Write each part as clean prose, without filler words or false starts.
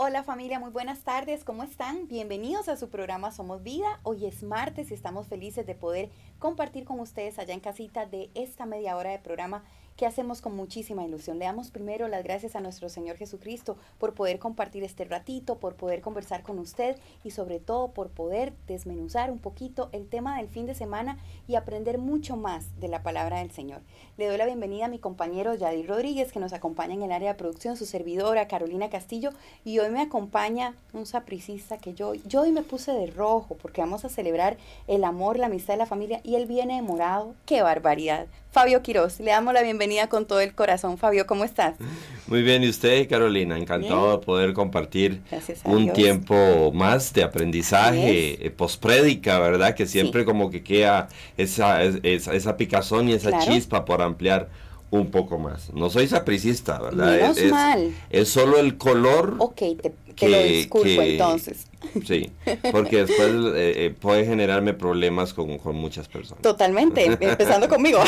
Hola familia, muy buenas tardes, ¿cómo están? Bienvenidos a su programa Somos Vida. Hoy es martes y estamos felices de poder compartir con ustedes allá en casita de esta media hora de programa que hacemos con muchísima ilusión. Le damos primero las gracias a nuestro Señor Jesucristo por poder compartir este ratito, por poder conversar con usted y sobre todo por poder desmenuzar un poquito el tema del fin de semana y aprender mucho más de la palabra del Señor. Le doy la bienvenida a mi compañero Yadir Rodríguez, que nos acompaña en el área de producción, su servidora Carolina Castillo, y hoy me acompaña un sapricista que yo hoy me puse de rojo porque vamos a celebrar el amor, la amistad de la familia y él viene de morado. ¡Qué barbaridad! Fabio Quiroz, le damos la bienvenida con todo el corazón. Fabio, ¿cómo estás? Muy bien, ¿y usted, Carolina? Encantado Bien. de poder compartir Un tiempo más de aprendizaje, posprédica, ¿verdad? Que siempre Sí. como que queda esa picazón y esa Claro. chispa por ampliar un poco más. No soy sapricista, ¿verdad? Menos mal. Es solo el color. Ok, te lo disculpo entonces. Sí, porque después puede generarme problemas con muchas personas. Totalmente, empezando conmigo.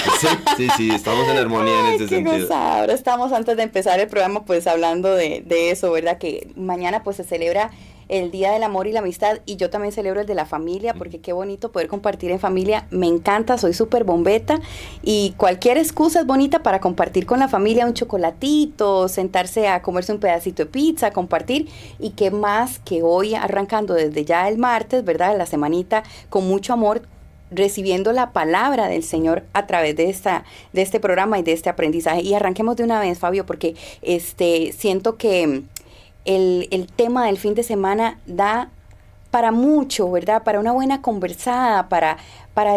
Sí, estamos en armonía en ese sentido. Gozada. Ahora estamos antes de empezar el programa pues hablando de eso, ¿verdad? Que mañana pues se celebra el Día del Amor y la Amistad y yo también celebro el de la familia porque qué bonito poder compartir en familia. Me encanta, soy súper bombeta y cualquier excusa es bonita para compartir con la familia un chocolatito, sentarse a comerse un pedacito de pizza, compartir y qué más que hoy arrancando desde ya el martes, ¿verdad? La semanita con mucho amor recibiendo la palabra del Señor a través de este programa y de este aprendizaje. Y arranquemos de una vez, Fabio, porque siento que el tema del fin de semana da para mucho, ¿verdad? Para una buena conversada, para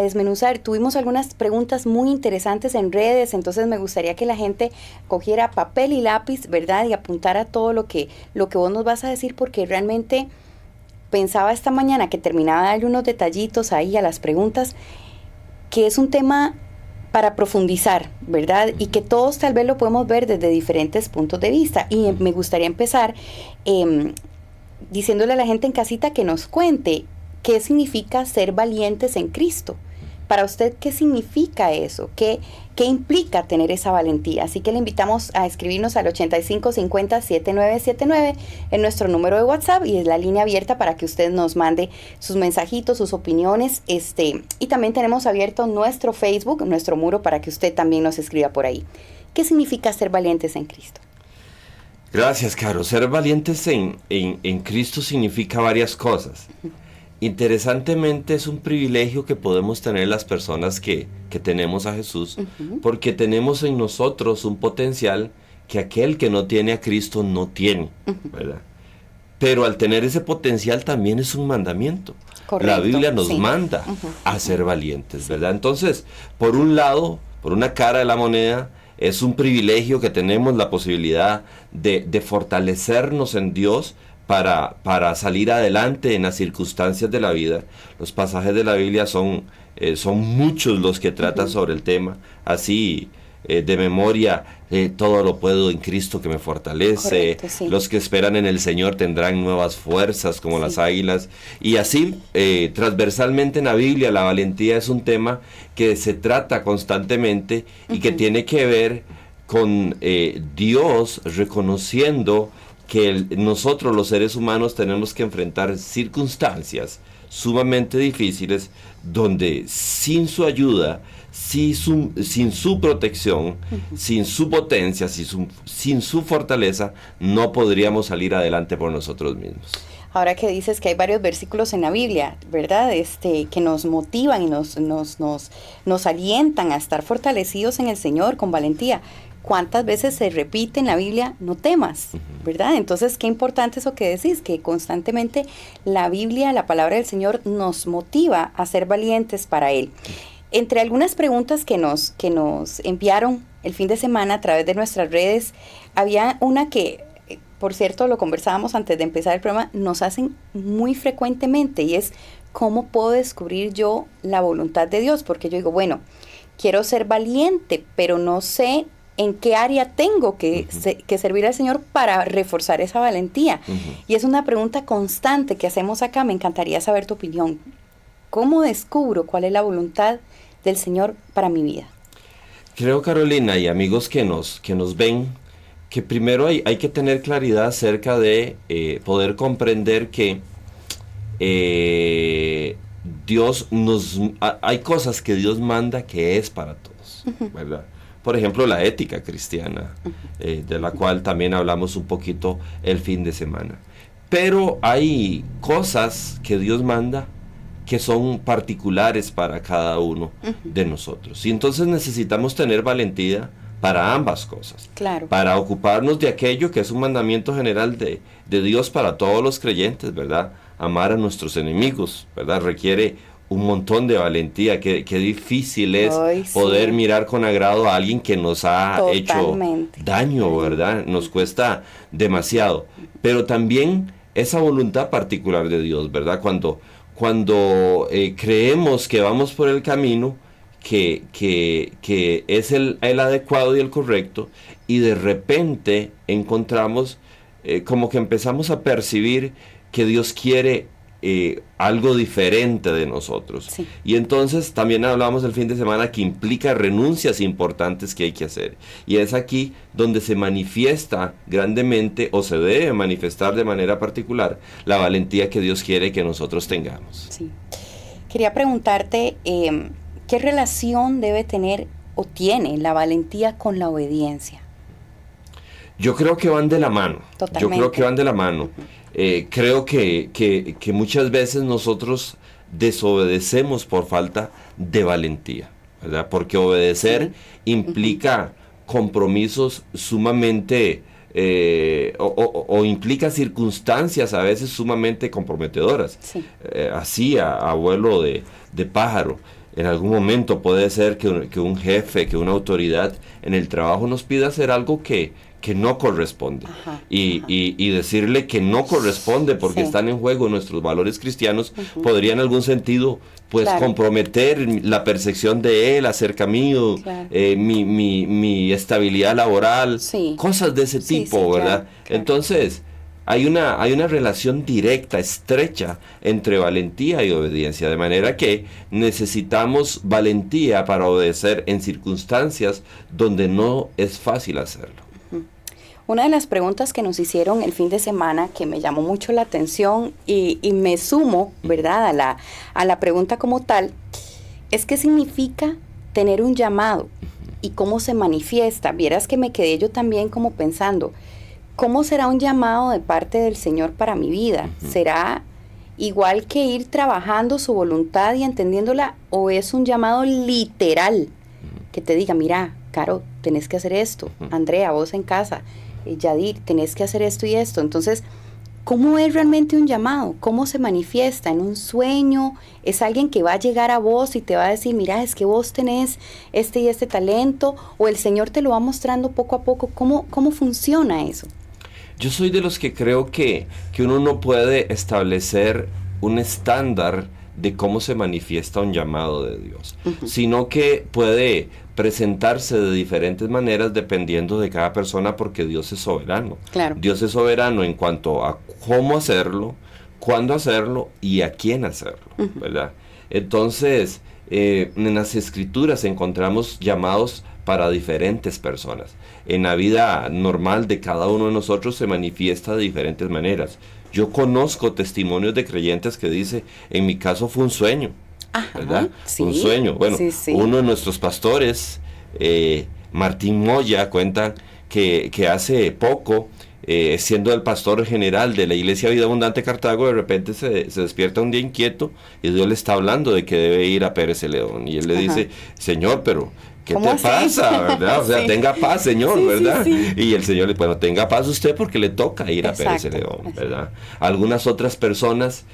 desmenuzar. Tuvimos algunas preguntas muy interesantes en redes, entonces me gustaría que la gente cogiera papel y lápiz, ¿verdad? Y apuntara todo lo que vos nos vas a decir, porque realmente pensaba esta mañana que terminaba de darle unos detallitos ahí a las preguntas, que es un tema para profundizar, ¿verdad? Y que todos tal vez lo podemos ver desde diferentes puntos de vista. Y me gustaría empezar diciéndole a la gente en casita que nos cuente qué significa ser valientes en Cristo. Para usted, ¿qué significa eso? ¿Qué implica tener esa valentía? Así que le invitamos a escribirnos al 8550-7979 en nuestro número de WhatsApp y es la línea abierta para que usted nos mande sus mensajitos, sus opiniones. Y también tenemos abierto nuestro Facebook, nuestro muro, para que usted también nos escriba por ahí. ¿Qué significa ser valientes en Cristo? Gracias, Caro. Ser valientes en Cristo significa varias cosas. Interesantemente es un privilegio que podemos tener las personas que tenemos a Jesús, porque tenemos en nosotros un potencial que aquel que no tiene a Cristo no tiene, ¿verdad? Pero al tener ese potencial también es un mandamiento. Correcto, la Biblia nos sí. manda a ser valientes, ¿verdad? Entonces, por un lado, por una cara de la moneda, es un privilegio que tenemos la posibilidad de fortalecernos en Dios para salir adelante en las circunstancias de la vida. Los pasajes de la Biblia son muchos los que tratan sobre el tema. Así, de memoria, todo lo puedo en Cristo que me fortalece. Correcto, sí. Los que esperan en el Señor tendrán nuevas fuerzas como las águilas. Y así, transversalmente en la Biblia, la valentía es un tema que se trata constantemente y que tiene que ver con Dios reconociendo que nosotros los seres humanos tenemos que enfrentar circunstancias sumamente difíciles donde sin su ayuda, sin su protección, sin su potencia, sin su fortaleza, no podríamos salir adelante por nosotros mismos. Ahora que dices que hay varios versículos en la Biblia, ¿verdad? Que nos motivan y nos alientan a estar fortalecidos en el Señor con valentía. ¿Cuántas veces se repite en la Biblia, no temas, ¿verdad? Entonces, qué importante eso que decís, que constantemente la Biblia, la palabra del Señor, nos motiva a ser valientes para Él. Entre algunas preguntas que nos enviaron el fin de semana a través de nuestras redes, había una que, por cierto, lo conversábamos antes de empezar el programa, nos hacen muy frecuentemente y es, ¿cómo puedo descubrir yo la voluntad de Dios? Porque yo digo, bueno, quiero ser valiente, pero no sé en qué área tengo que servir al Señor para reforzar esa valentía. Y es una pregunta constante que hacemos acá. Me encantaría saber tu opinión. ¿Cómo descubro cuál es la voluntad del Señor para mi vida? Creo, Carolina, y amigos que nos ven, que primero hay que tener claridad acerca de poder comprender que hay cosas que Dios manda que es para todos, ¿verdad? Por ejemplo, la ética cristiana, de la cual también hablamos un poquito el fin de semana. Pero hay cosas que Dios manda que son particulares para cada uno de nosotros. Y entonces necesitamos tener valentía para ambas cosas. Claro. Para ocuparnos de aquello que es un mandamiento general de Dios para todos los creyentes, ¿verdad? Amar a nuestros enemigos, ¿verdad? Requiere un montón de valentía. Qué difícil es poder mirar con agrado a alguien que nos ha hecho daño, ¿verdad? Nos cuesta demasiado. Pero también esa voluntad particular de Dios, ¿verdad? Cuando creemos que vamos por el camino que es el adecuado y el correcto, y de repente encontramos como que empezamos a percibir que Dios quiere algo diferente de nosotros. Sí. Y entonces también hablamos el fin de semana que implica renuncias importantes que hay que hacer. Y es aquí donde se manifiesta grandemente, o se debe manifestar de manera particular, la valentía que Dios quiere que nosotros tengamos. Sí. Quería preguntarte, ¿qué relación debe tener o tiene la valentía con la obediencia? Yo creo que van de la mano. Totalmente. Yo creo que van de la mano. Creo que muchas veces nosotros desobedecemos por falta de valentía, ¿verdad? Porque obedecer implica compromisos sumamente, o implica circunstancias a veces sumamente comprometedoras. Sí. Así, a vuelo de pájaro. En algún momento puede ser que un jefe, que una autoridad en el trabajo nos pida hacer algo que no corresponde. Y decirle que no corresponde porque están en juego nuestros valores cristianos, podría en algún sentido pues comprometer la percepción de él acerca mío, mi estabilidad laboral, cosas de ese tipo, ¿verdad? Claro. Entonces hay una relación directa, estrecha entre valentía y obediencia, de manera que necesitamos valentía para obedecer en circunstancias donde no es fácil hacerlo. Una de las preguntas que nos hicieron el fin de semana que me llamó mucho la atención y me sumo, ¿verdad?, a la pregunta como tal, es qué significa tener un llamado y cómo se manifiesta. Vieras que me quedé yo también como pensando, ¿cómo será un llamado de parte del Señor para mi vida? ¿Será igual que ir trabajando su voluntad y entendiéndola, o es un llamado literal que te diga, mira, Caro, tenés que hacer esto, Andrea, vos en casa, Yadir, tenés que hacer esto y esto? Entonces, ¿cómo es realmente un llamado? ¿Cómo se manifiesta? ¿En un sueño? ¿Es alguien que va a llegar a vos y te va a decir, mira, es que vos tenés este y este talento? ¿O el Señor te lo va mostrando poco a poco? ¿Cómo funciona eso? Yo soy de los que creo que uno no puede establecer un estándar de cómo se manifiesta un llamado de Dios, sino que puede presentarse de diferentes maneras dependiendo de cada persona, porque Dios es soberano. Claro. Dios es soberano en cuanto a cómo hacerlo, cuándo hacerlo y a quién hacerlo, ¿verdad? Entonces, en las Escrituras encontramos llamados para diferentes personas. En la vida normal de cada uno de nosotros se manifiesta de diferentes maneras. Yo conozco testimonios de creyentes que dice, en mi caso fue un sueño, ¿verdad? Sí, un sueño. Bueno, uno de nuestros pastores, Martín Moya, cuenta que hace poco, siendo el pastor general de la Iglesia Vida Abundante Cartago, de repente se despierta un día inquieto y Dios le está hablando de que debe ir a Pérez Celedón. Y él le dice, Señor, pero ¿qué te pasa, verdad? O sea, tenga paz, Señor, ¿verdad? Y el Señor le dice, bueno, tenga paz usted porque le toca ir a Pérez Celedón, ¿verdad? Algunas otras personas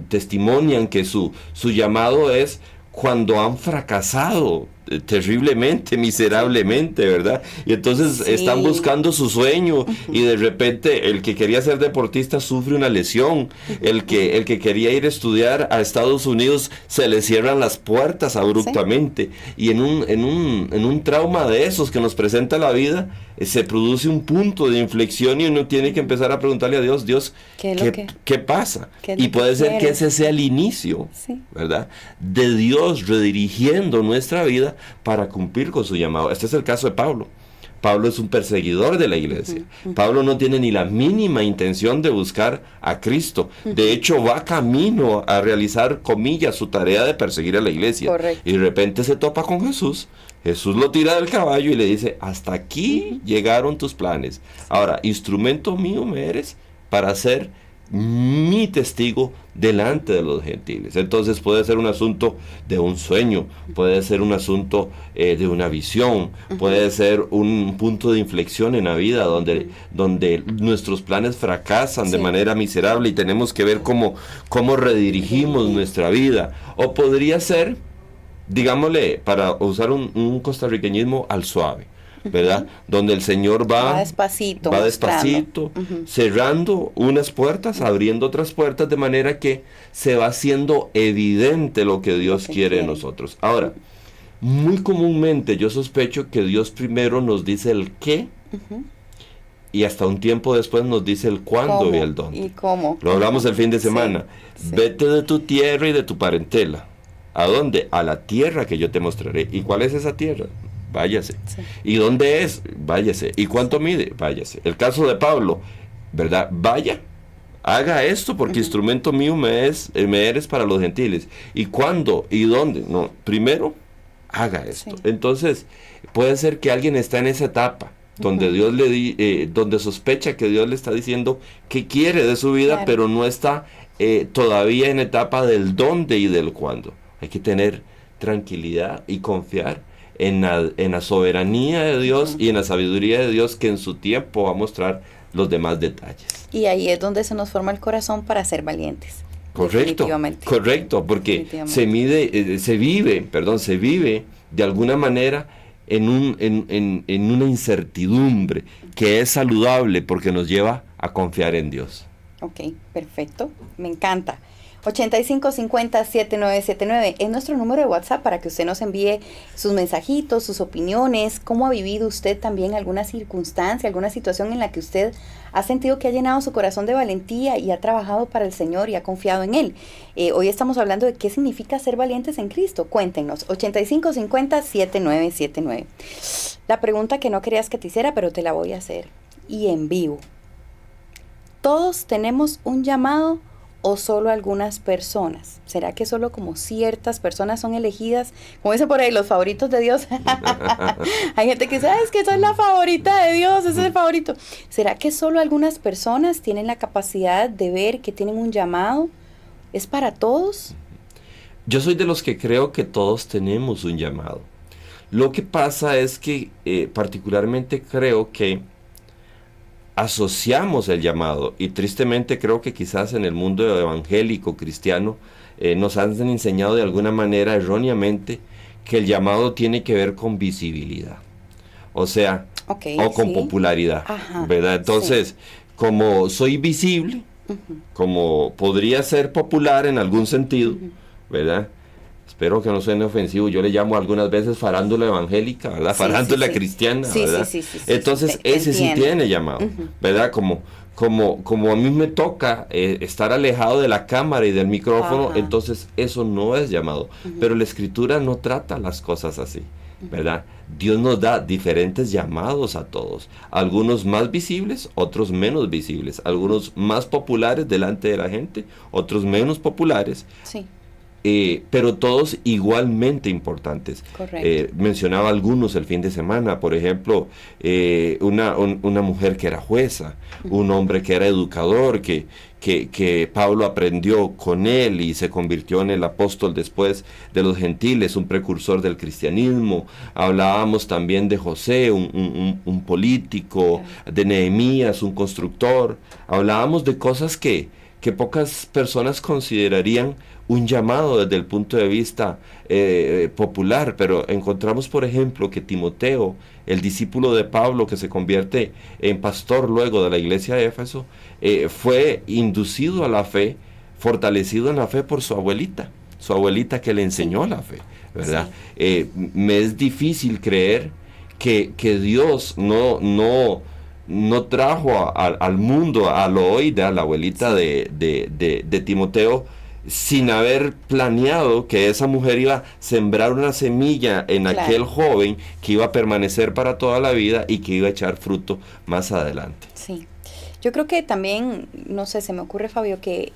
testimonian que su llamado es cuando han fracasado terriblemente, miserablemente, ¿verdad? Y entonces están buscando su sueño y de repente el que quería ser deportista sufre una lesión, el que quería ir a estudiar a Estados Unidos se le cierran las puertas abruptamente, y en un trauma de esos que nos presenta la vida, se produce un punto de inflexión y uno tiene que empezar a preguntarle a Dios, ¿qué pasa? Y puede ser que ese sea el inicio, ¿verdad?, de Dios redirigiendo nuestra vida para cumplir con su llamado. Este es el caso de Pablo. Pablo es un perseguidor de la iglesia. Pablo no tiene ni la mínima intención de buscar a Cristo. De hecho, va camino a realizar, comillas, su tarea de perseguir a la iglesia. Correcto. Y de repente se topa con Jesús. Jesús lo tira del caballo y le dice, hasta aquí llegaron tus planes. Ahora, instrumento mío me eres para ser mi testigo delante de los gentiles. Entonces puede ser un asunto de un sueño, puede ser un asunto de una visión, puede ser un punto de inflexión en la vida donde nuestros planes fracasan de manera miserable y tenemos que ver cómo redirigimos nuestra vida. O podría ser, digámosle, para usar un costarriqueñismo al suave, ¿verdad? Donde el Señor va despacito, cerrando unas puertas, abriendo otras puertas, de manera que se va haciendo evidente lo que Dios quiere de nosotros. Ahora, muy comúnmente yo sospecho que Dios primero nos dice el qué, y hasta un tiempo después nos dice el cuándo y el dónde. ¿Y cómo? Lo hablamos el fin de semana. Vete de tu tierra y de tu parentela. ¿A dónde? A la tierra que yo te mostraré. ¿Y cuál es esa tierra? Váyase. ¿Y dónde es? Váyase. ¿Y cuánto mide? Váyase. El caso de Pablo, ¿verdad? Vaya, haga esto porque instrumento mío me eres para los gentiles. ¿Y cuándo? ¿Y dónde? No, primero, haga esto. Entonces, puede ser que alguien está en esa etapa donde Dios donde sospecha que Dios le está diciendo qué quiere de su vida, pero no está todavía en etapa del dónde y del cuándo. Hay que tener tranquilidad y confiar en la soberanía de Dios y en la sabiduría de Dios, que en su tiempo va a mostrar los demás detalles. Y ahí es donde se nos forma el corazón para ser valientes. Correcto, porque se vive de alguna manera en una incertidumbre que es saludable porque nos lleva a confiar en Dios. Ok, perfecto, me encanta. 8550-7979 es nuestro número de WhatsApp para que usted nos envíe sus mensajitos, sus opiniones, cómo ha vivido usted también alguna circunstancia, alguna situación en la que usted ha sentido que ha llenado su corazón de valentía y ha trabajado para el Señor y ha confiado en Él. Hoy estamos hablando de qué significa ser valientes en Cristo. Cuéntenos, 8550-7979. La pregunta que no querías que te hiciera, pero te la voy a hacer, y en vivo. ¿Todos tenemos un llamado o solo algunas personas? ¿Será que solo como ciertas personas son elegidas? Como dicen por ahí, los favoritos de Dios. Hay gente que dice, es que soy la favorita de Dios, ese es el favorito. ¿Será que solo algunas personas tienen la capacidad de ver que tienen un llamado? ¿Es para todos? Yo soy de los que creo que todos tenemos un llamado. Lo que pasa es que particularmente creo que asociamos el llamado, y tristemente creo que quizás en el mundo evangélico cristiano nos han enseñado de alguna manera erróneamente que el llamado tiene que ver con visibilidad, o sea, o con popularidad, ¿verdad? Entonces, como soy visible, como podría ser popular en algún sentido, ¿verdad? Espero que no suene ofensivo, yo le llamo algunas veces farándula evangélica, ¿verdad? Farándula cristiana, ¿verdad? Entonces, ese sí tiene llamado, ¿verdad? Como a mí me toca estar alejado de la cámara y del micrófono, entonces eso no es llamado. Pero la Escritura no trata las cosas así, ¿verdad? Dios nos da diferentes llamados a todos, algunos más visibles, otros menos visibles, algunos más populares delante de la gente, otros menos populares. Sí. Pero todos igualmente importantes. Mencionaba algunos el fin de semana, por ejemplo, una mujer que era jueza, un hombre que era educador, que Pablo aprendió con él y se convirtió en el apóstol después de los gentiles, un precursor del cristianismo. Hablábamos también de José, un político, de Nehemías, un constructor. Hablábamos de cosas que pocas personas considerarían un llamado desde el punto de vista popular, pero encontramos, por ejemplo, que Timoteo, el discípulo de Pablo que se convierte en pastor luego de la iglesia de Éfeso, fue inducido a la fe, fortalecido en la fe por su abuelita que le enseñó la fe, ¿verdad? Me es difícil creer que Dios no trajo al mundo, a Loida, la abuelita de Timoteo, sin haber planeado que esa mujer iba a sembrar una semilla en Claro. aquel joven que iba a permanecer para toda la vida y que iba a echar fruto más adelante. Sí. Yo creo que también, no sé, se me ocurre, Fabio, que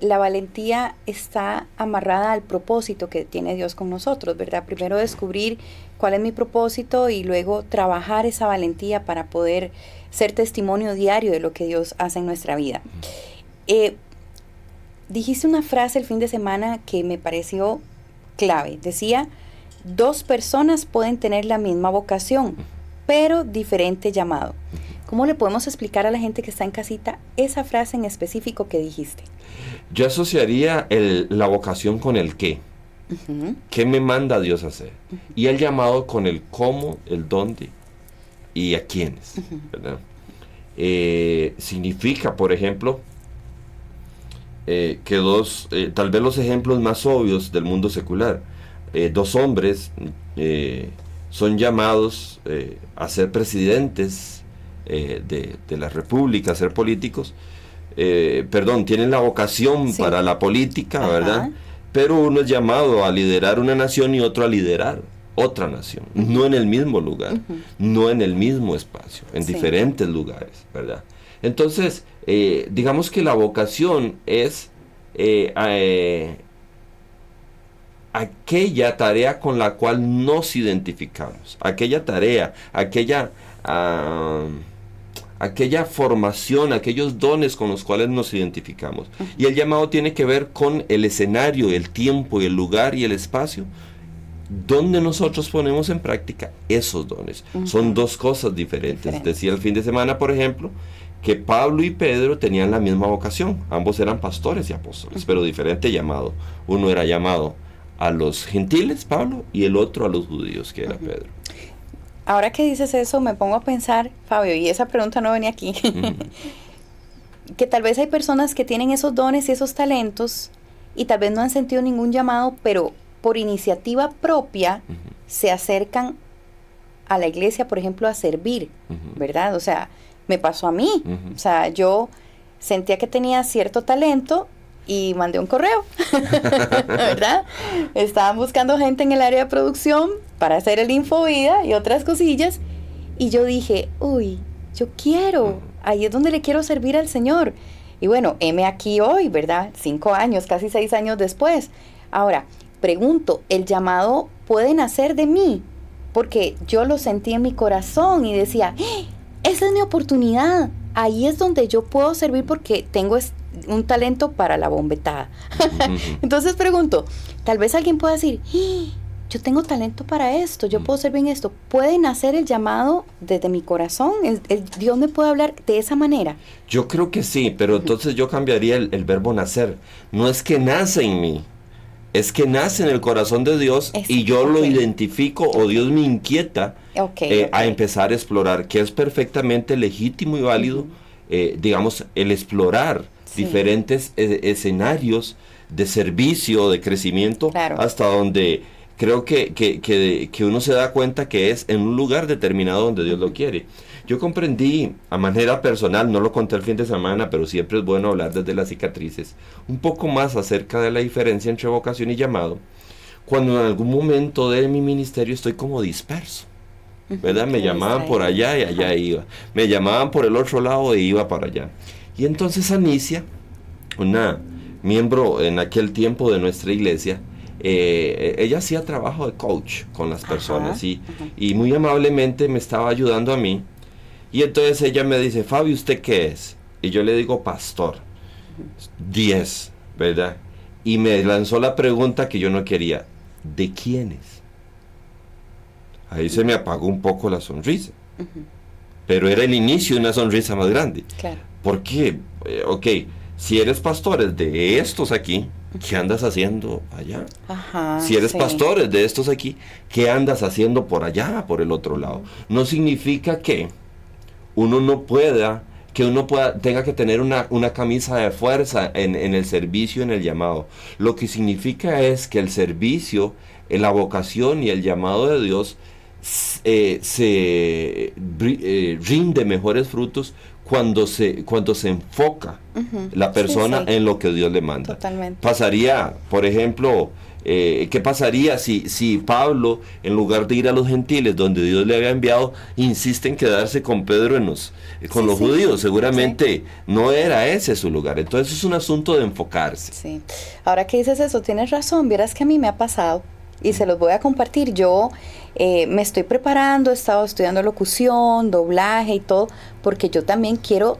la valentía está amarrada al propósito que tiene Dios con nosotros, ¿verdad? Primero descubrir cuál es mi propósito y luego trabajar esa valentía para poder ser testimonio diario de lo que Dios hace en nuestra vida. Dijiste una frase el fin de semana que me pareció clave. Decía, 2 personas pueden tener la misma vocación, pero diferente llamado. ¿Cómo le podemos explicar a la gente que está en casita esa frase en específico que dijiste? Yo asociaría la vocación con el qué. Uh-huh. ¿Qué me manda Dios a hacer? Uh-huh. Y el llamado con el cómo, el dónde y a quiénes. Uh-huh. ¿Verdad? Significa, por ejemplo, que tal vez los ejemplos más obvios del mundo secular, 2 hombres son llamados a ser presidentes de la república, a ser políticos, tienen la vocación para la política, Ajá. ¿verdad? Pero uno es llamado a liderar una nación y otro a liderar otra nación, no en el mismo lugar, no en el mismo espacio, en diferentes lugares, ¿verdad? Entonces, digamos que la vocación es aquella tarea con la cual nos identificamos, aquella tarea, aquella formación, aquellos dones con los cuales nos identificamos. Y el llamado tiene que ver con el escenario, el tiempo, el lugar y el espacio donde nosotros ponemos en práctica esos dones. Son 2 cosas diferentes. Decía el fin de semana, por ejemplo, que Pablo y Pedro tenían la misma vocación. Ambos eran pastores y apóstoles, pero diferente llamado. Uno era llamado a los gentiles, Pablo, y el otro a los judíos, que era Pedro. Ahora que dices eso, me pongo a pensar, Fabio, y esa pregunta no venía aquí, que tal vez hay personas que tienen esos dones y esos talentos y tal vez no han sentido ningún llamado, pero por iniciativa propia se acercan a la iglesia, por ejemplo, a servir, ¿verdad? O sea, me pasó a mí. O sea, yo sentía que tenía cierto talento y mandé un correo, ¿verdad? Estaban buscando gente en el área de producción para hacer el Infovida y otras cosillas, y yo dije, uy, yo quiero, ahí es donde le quiero servir al Señor. Y bueno, heme aquí hoy, ¿verdad? 5 años, casi 6 años después. Ahora, pregunto, ¿el llamado puede nacer de mí? Porque yo lo sentí en mi corazón y decía, esa es mi oportunidad, ahí es donde yo puedo servir porque tengo un talento para la bombetada. Entonces pregunto, tal vez alguien pueda decir, yo tengo talento para esto, yo puedo servir en esto. ¿Puede nacer el llamado desde mi corazón? ¿Dios me puede hablar de esa manera? Yo creo que sí, pero entonces yo cambiaría el verbo nacer. No es que nace en mí, es que nace en el corazón de Dios y yo lo identifico o Dios me inquieta a empezar a explorar, que es perfectamente legítimo y válido, digamos, el explorar diferentes escenarios de servicio, de crecimiento, hasta donde creo que uno se da cuenta que es en un lugar determinado donde Dios lo quiere. Yo comprendí a manera personal, no lo conté el fin de semana, pero siempre es bueno hablar desde las cicatrices, un poco más acerca de la diferencia entre vocación y llamado, cuando en algún momento de mi ministerio estoy como disperso, ¿verdad? Me llamaban por allá y allá iba, me llamaban por el otro lado e iba para allá. Y entonces Anicia, una miembro en aquel tiempo de nuestra iglesia, ella hacía trabajo de coach con las personas y muy amablemente me estaba ayudando a mí. Y entonces ella me dice, Fabio, ¿usted qué es? Y yo le digo, pastor. 10, ¿verdad? Y me lanzó la pregunta que yo no quería, ¿de quiénes? Ahí se me apagó un poco la sonrisa. Pero era el inicio de una sonrisa más grande. Claro. ¿Por qué? Si eres pastor de estos aquí, ¿qué andas haciendo allá? Si eres pastor de estos aquí, ¿qué andas haciendo por allá, por el otro lado? No significa que uno tenga que tener una camisa de fuerza en el servicio, en el llamado. Lo que significa es que el servicio, la vocación y el llamado de Dios rinde mejores frutos cuando se enfoca la persona en lo que Dios le manda. Totalmente. Pasaría, por ejemplo, ¿qué pasaría si Pablo, en lugar de ir a los gentiles donde Dios le había enviado, insiste en quedarse con Pedro con los judíos? Seguramente no era ese su lugar. Entonces es un asunto de enfocarse. Sí. Ahora que dices eso, tienes razón. Vieras que a mí me ha pasado y se los voy a compartir. Yo me estoy preparando, he estado estudiando locución, doblaje y todo, porque yo también quiero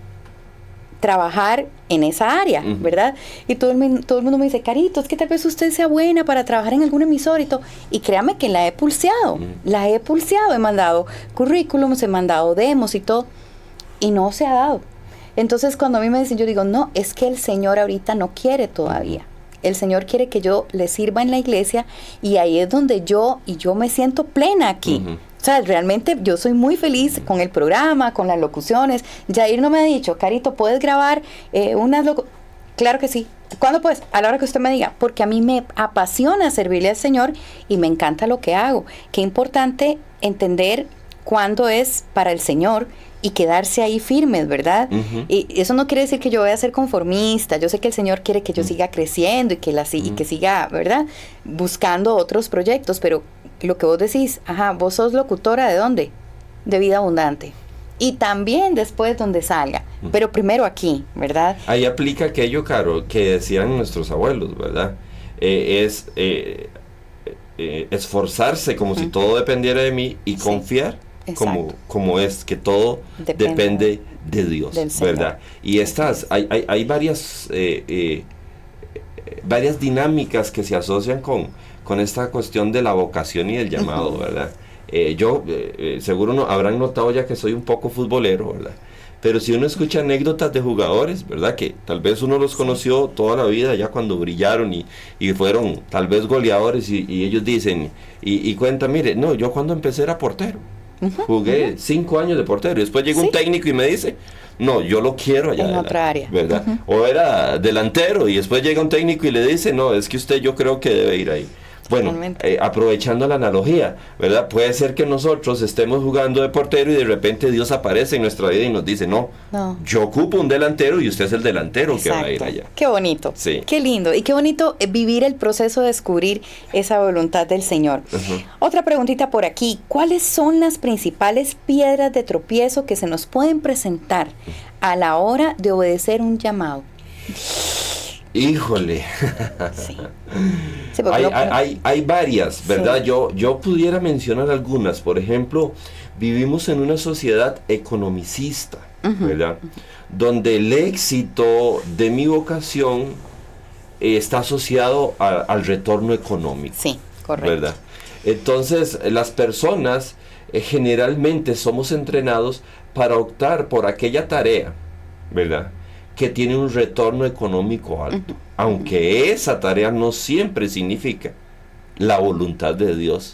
trabajar en esa área, ¿verdad? Y todo el mundo me dice, Carito, es que tal vez usted sea buena para trabajar en algún emisor y todo. Y créame que la he pulseado, he mandado currículums, he mandado demos y todo, y no se ha dado. Entonces cuando a mí me dicen, yo digo, no, es que el Señor ahorita no quiere todavía. El Señor quiere que yo le sirva en la iglesia, y ahí es donde yo me siento plena aquí. O sea, realmente yo soy muy feliz con el programa, con las locuciones. Jair no me ha dicho, Carito, ¿puedes grabar unas locuciones? Claro que sí. ¿Cuándo puedes? A la hora que usted me diga. Porque a mí me apasiona servirle al Señor y me encanta lo que hago. Qué importante entender cuándo es para el Señor y quedarse ahí firmes, ¿verdad? Y eso no quiere decir que yo voy a ser conformista. Yo sé que el Señor quiere que yo siga creciendo y que siga, ¿verdad? Buscando otros proyectos, pero lo que vos decís, vos sos locutora ¿de dónde? De Vida Abundante. Y también después donde salga, pero primero aquí, ¿verdad? Ahí aplica aquello, Caro, que decían nuestros abuelos, ¿verdad? Esforzarse como si todo dependiera de mí y confiar como es que todo depende de Dios, ¿verdad? Y hay varias dinámicas que se asocian con esta cuestión de la vocación y el llamado, ¿verdad? Seguro habrán notado ya que soy un poco futbolero, ¿verdad? Pero si uno escucha anécdotas de jugadores, ¿verdad? Que tal vez uno los conoció toda la vida ya cuando brillaron y fueron tal vez goleadores y ellos dicen y cuentan, mire, no, yo cuando empecé era portero. Jugué 5 años de portero y después llega un técnico y me dice, no, yo lo quiero allá en otra área, ¿verdad? O era delantero y después llega un técnico y le dice, no, es que usted yo creo que debe ir ahí. Bueno, aprovechando la analogía, ¿verdad? Puede ser que nosotros estemos jugando de portero y de repente Dios aparece en nuestra vida y nos dice, no. Yo ocupo un delantero y usted es el delantero que va a ir allá. Qué bonito, qué lindo. Y qué bonito vivir el proceso de descubrir esa voluntad del Señor. Otra preguntita por aquí, ¿cuáles son las principales piedras de tropiezo que se nos pueden presentar a la hora de obedecer un llamado? Híjole. Hay varias, ¿verdad? Yo pudiera mencionar algunas. Por ejemplo, vivimos en una sociedad economicista, ¿verdad? Donde el éxito de mi vocación está asociado al retorno económico. Sí, correcto. ¿Verdad? Entonces, las personas generalmente somos entrenados para optar por aquella tarea, ¿verdad?, que tiene un retorno económico alto, aunque esa tarea no siempre significa la voluntad de Dios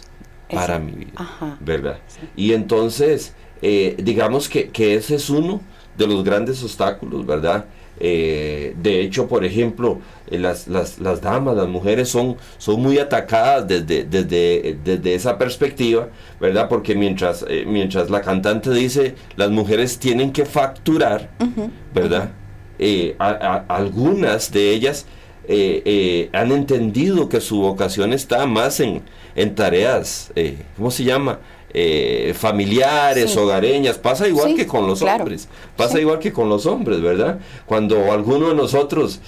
para mi vida, ¿verdad? Y entonces, digamos que ese es uno de los grandes obstáculos, ¿verdad? De hecho, por ejemplo, las damas, las mujeres son muy atacadas desde esa perspectiva, ¿verdad? Porque mientras la cantante dice, las mujeres tienen que facturar, ¿verdad? Algunas de ellas han entendido que su vocación está más en tareas, ¿cómo se llama?, familiares, hogareñas. Pasa igual que con los hombres, igual que con los hombres, ¿verdad? Cuando alguno de nosotros,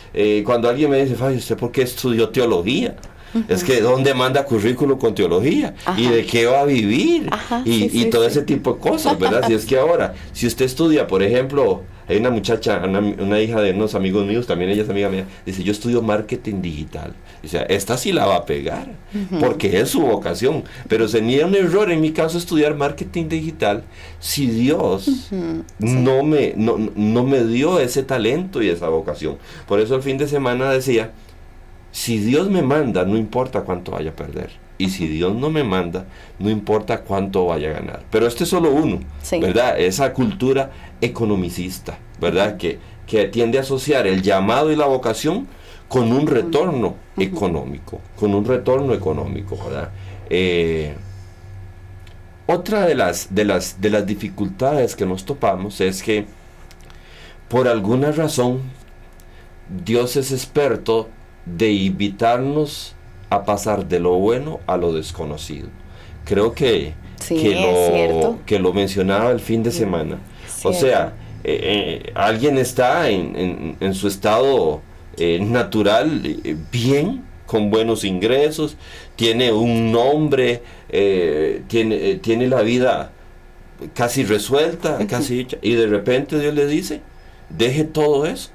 cuando alguien me dice, ay, ¿usted por qué estudió teología? Es que ¿dónde manda currículum con teología? ¿Y de qué va a vivir? Y todo ese tipo de cosas, ¿verdad? Si es que ahora, si usted estudia, por ejemplo, hay una muchacha, una hija de unos amigos míos, también ella es amiga mía, dice, yo estudio marketing digital. O sea, esta sí la va a pegar, porque es su vocación. Pero sería un error en mi caso estudiar marketing digital si Dios no me dio ese talento y esa vocación. Por eso el fin de semana decía, si Dios me manda, no importa cuánto vaya a perder. Y si Dios no me manda, no importa cuánto vaya a ganar. Pero este es solo uno, ¿verdad? Esa cultura economicista, ¿verdad? Que tiende a asociar el llamado y la vocación con un retorno económico. Con un retorno económico, ¿verdad? Otra de las dificultades que nos topamos es que por alguna razón, Dios es experto de invitarnos a pasar de lo bueno a lo desconocido. Creo que lo mencionaba el fin de semana. O sea, alguien está en su estado natural, bien, con buenos ingresos, tiene un nombre, tiene la vida casi resuelta, casi hecha, y de repente Dios le dice, deje todo eso,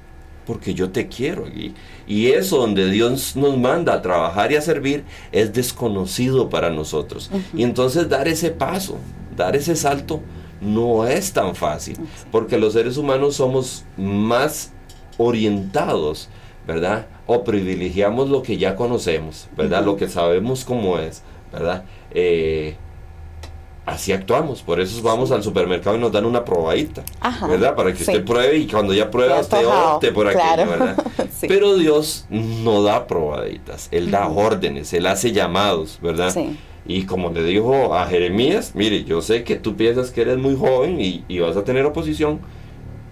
porque yo te quiero aquí. Y eso donde Dios nos manda a trabajar y a servir es desconocido para nosotros. Y entonces dar ese paso, dar ese salto, no es tan fácil, porque los seres humanos somos más orientados, ¿verdad? O privilegiamos lo que ya conocemos, ¿verdad? Lo que sabemos cómo es, ¿verdad? Así actuamos, por eso vamos al supermercado y nos dan una probadita, ¿verdad? Para que usted pruebe y cuando ya prueba usted opte por aquello, ¿verdad? Sí. Pero Dios no da probaditas, Él da órdenes, Él hace llamados, ¿verdad? Sí. Y como le dijo a Jeremías, mire, yo sé que tú piensas que eres muy joven y vas a tener oposición,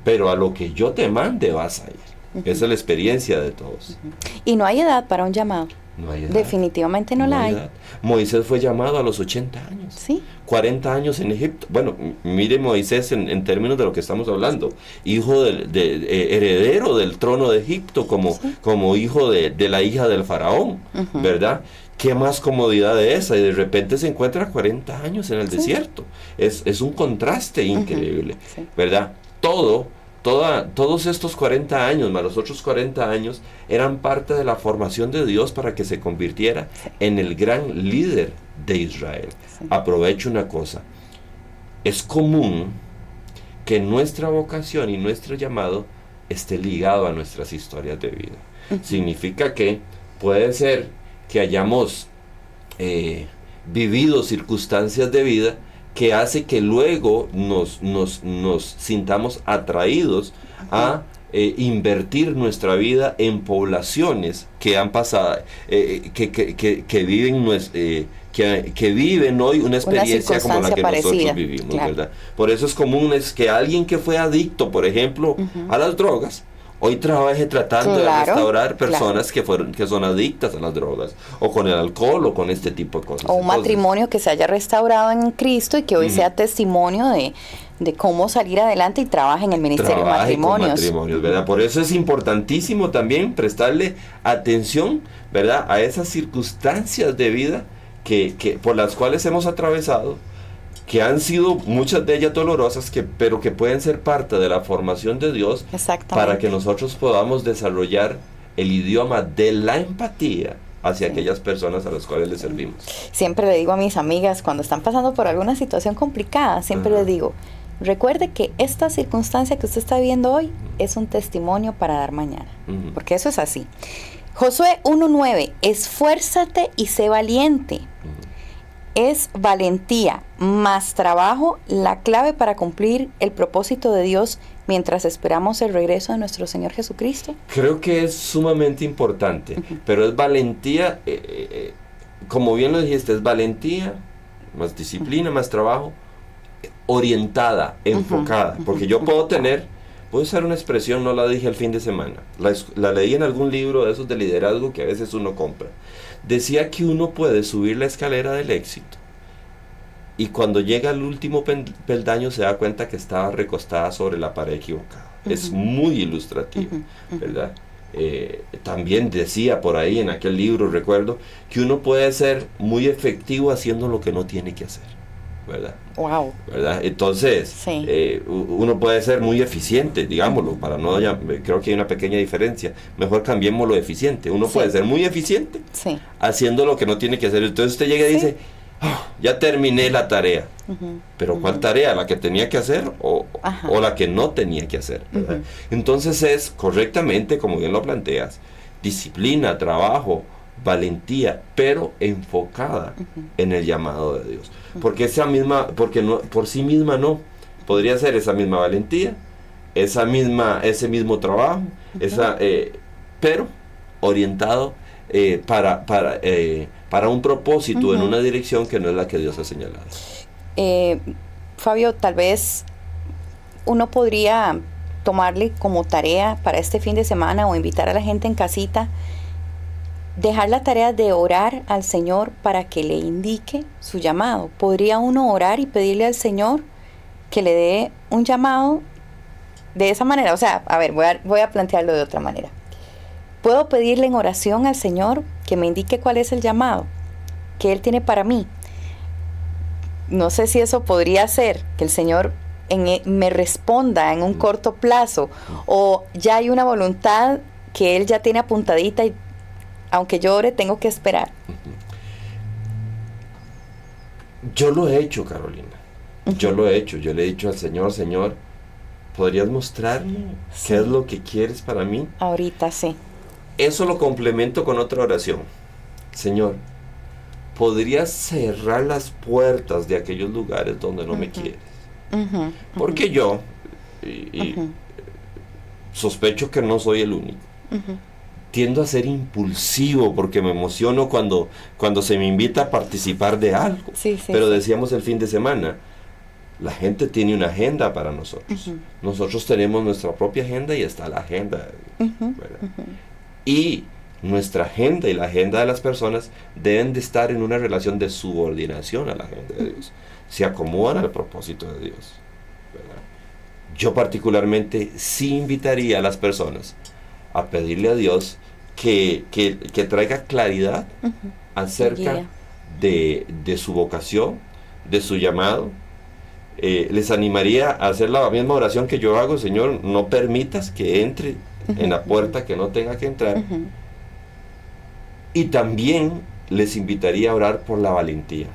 pero a lo que yo te mande vas a ir. Esa es la experiencia de todos. Y no hay edad para un llamado. No hay edad. Definitivamente no la hay. Moisés fue llamado a los 80 años. Sí. 40 años en Egipto. Bueno, mire Moisés en términos de lo que estamos hablando. Hijo heredero del trono de Egipto, como hijo de la hija del faraón, ¿verdad? ¿Qué más comodidad de esa? Y de repente se encuentra 40 años en el desierto. Es un contraste increíble, ¿verdad? Todos estos 40 años, más los otros 40 años, eran parte de la formación de Dios para que se convirtiera en el gran líder de Israel. Aprovecho una cosa. Es común que nuestra vocación y nuestro llamado esté ligado a nuestras historias de vida. Significa que puede ser que hayamos vivido circunstancias de vida que hace que luego nos sintamos atraídos a invertir nuestra vida en poblaciones que han pasado, que viven hoy una experiencia como la que nosotros vivimos, ¿verdad? Por eso es común que alguien que fue adicto, por ejemplo, a las drogas, hoy trabaje tratando de restaurar personas que son adictas a las drogas, o con el alcohol, o con este tipo de cosas. O un matrimonio que se haya restaurado en Cristo y que hoy sea testimonio de cómo salir adelante y trabaja en el ministerio de matrimonios. ¿Verdad? Por eso es importantísimo también prestarle atención, ¿verdad?, a esas circunstancias de vida que por las cuales hemos atravesado, que han sido muchas de ellas dolorosas, pero que pueden ser parte de la formación de Dios para que nosotros podamos desarrollar el idioma de la empatía hacia aquellas personas a las cuales le servimos. Siempre le digo a mis amigas, cuando están pasando por alguna situación complicada, siempre les digo, recuerde que esta circunstancia que usted está viviendo hoy es un testimonio para dar mañana, porque eso es así. Josué 1:9, esfuérzate y sé valiente. Es valentía más trabajo la clave para cumplir el propósito de Dios mientras esperamos el regreso de nuestro Señor Jesucristo. Creo que es sumamente importante, pero es valentía, como bien lo dijiste, es valentía, más disciplina, más trabajo, orientada, enfocada, porque yo puedo usar una expresión, no la dije el fin de semana, la leí en algún libro de esos de liderazgo que a veces uno compra. Decía que uno puede subir la escalera del éxito y cuando llega al último peldaño se da cuenta que estaba recostada sobre la pared equivocada. Es muy ilustrativo, ¿verdad? También decía por ahí en aquel libro, recuerdo, que uno puede ser muy efectivo haciendo lo que no tiene que hacer, ¿verdad? Wow. ¿Verdad? Entonces, uno puede ser muy eficiente, digámoslo, creo que hay una pequeña diferencia. Mejor cambiemos lo eficiente. Uno puede ser muy eficiente haciendo lo que no tiene que hacer. Entonces usted llega y dice, ya terminé la tarea. Pero ¿cuál tarea? ¿La que tenía que hacer o la que no tenía que hacer? ¿Verdad? Entonces es correctamente, como bien lo planteas, disciplina, trabajo, valentía, pero enfocada en el llamado de Dios. Porque por sí misma no, podría ser esa misma valentía, ese mismo trabajo, pero orientado para un propósito en una dirección que no es la que Dios ha señalado. Fabio, tal vez uno podría tomarle como tarea para este fin de semana o invitar a la gente en casita, dejar la tarea de orar al Señor para que le indique su llamado. ¿Podría uno orar y pedirle al Señor que le dé un llamado de esa manera? O sea, a ver, voy a plantearlo de otra manera. ¿Puedo pedirle en oración al Señor que me indique cuál es el llamado que Él tiene para mí? No sé si eso podría ser que el Señor me responda en un corto plazo, o ya hay una voluntad que Él ya tiene apuntadita y aunque yo ore tengo que esperar. Yo lo he hecho, Carolina. Yo lo he hecho. Yo le he dicho al Señor, Señor, ¿podrías mostrarme qué es lo que quieres para mí? Ahorita sí. Eso lo complemento con otra oración. Señor, ¿podrías cerrar las puertas de aquellos lugares donde no me quieres? Porque yo, sospecho que no soy el único, tiendo a ser impulsivo porque me emociono cuando se me invita a participar de algo. Pero decíamos el fin de semana, la gente tiene una agenda para nosotros. Nosotros tenemos nuestra propia agenda y está la agenda de Dios, ¿verdad? Y nuestra agenda y la agenda de las personas deben de estar en una relación de subordinación a la agenda de Dios. Se acomodan al propósito de Dios, ¿verdad? Yo particularmente sí invitaría a las personas a pedirle a Dios que traiga claridad acerca de su vocación, de su llamado. Les animaría a hacer la misma oración que yo hago: Señor, no permitas que entre en la puerta que no tenga que entrar. Y también les invitaría a orar por la valentía,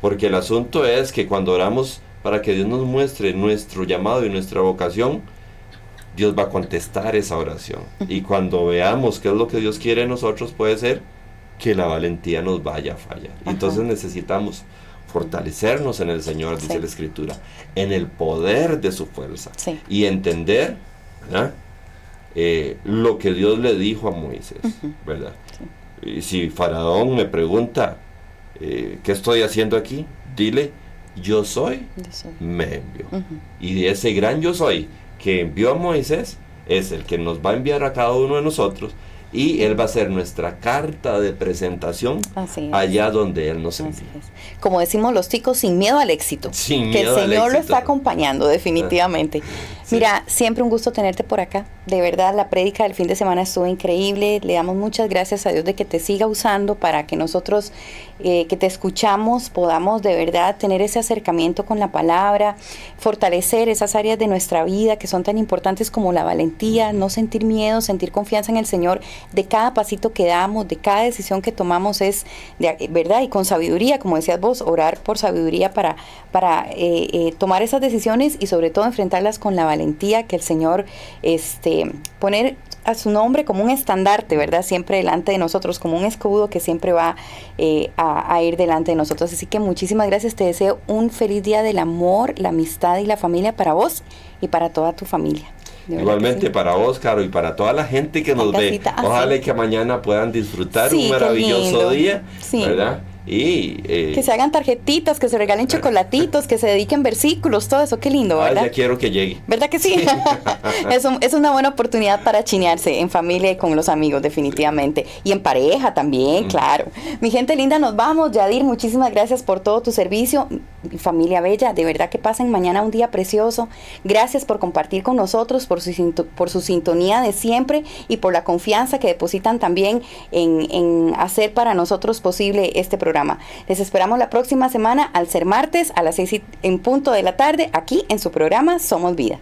porque el asunto es que cuando oramos para que Dios nos muestre nuestro llamado y nuestra vocación, Dios va a contestar esa oración. Y cuando veamos qué es lo que Dios quiere de nosotros, puede ser que la valentía nos vaya a fallar. Entonces necesitamos fortalecernos en el Señor, dice la Escritura, en el poder de su fuerza, y entender, ¿verdad?, lo que Dios le dijo a Moisés, ¿verdad? Y si Faraón me pregunta ¿qué estoy haciendo aquí? Dile: yo soy, me envió. Y de ese gran yo soy que envió a Moisés es el que nos va a enviar a cada uno de nosotros, y Él va a ser nuestra carta de presentación allá donde Él nos envía. Como decimos los chicos, sin miedo al éxito. Que el Señor lo está acompañando definitivamente. Mira, siempre un gusto tenerte por acá. De verdad, la prédica del fin de semana estuvo increíble. Le damos muchas gracias a Dios de que te siga usando para que nosotros, que te escuchamos, podamos de verdad tener ese acercamiento con la palabra, fortalecer esas áreas de nuestra vida que son tan importantes como la valentía, no sentir miedo, sentir confianza en el Señor. De cada pasito que damos, de cada decisión que tomamos es de verdad, y con sabiduría, como decías vos, orar por sabiduría para tomar esas decisiones y sobre todo enfrentarlas con la valentía que el Señor poner a su nombre como un estandarte, ¿verdad? Siempre delante de nosotros, como un escudo que siempre va a ir delante de nosotros. Así que muchísimas gracias, te deseo un feliz día del amor, la amistad y la familia para vos y para toda tu familia. Igualmente para vos, Caro, y para toda la gente que nos ve. Ojalá que mañana puedan disfrutar un maravilloso día, ¿verdad? Y que se hagan tarjetitas, que se regalen chocolatitos, que se dediquen versículos, todo eso, qué lindo, ¿verdad? Ya quiero que llegue. ¿Verdad que sí? Es una buena oportunidad para chinearse en familia y con los amigos, definitivamente. Y en pareja también, claro. Mi gente linda, nos vamos. Yadir, muchísimas gracias por todo tu servicio. Familia bella, de verdad que pasen mañana un día precioso. Gracias por compartir con nosotros, por su sintonía de siempre y por la confianza que depositan también en hacer para nosotros posible este programa. Les esperamos la próxima semana, al ser martes, a las 6 en punto de la tarde, aquí en su programa Somos Vida.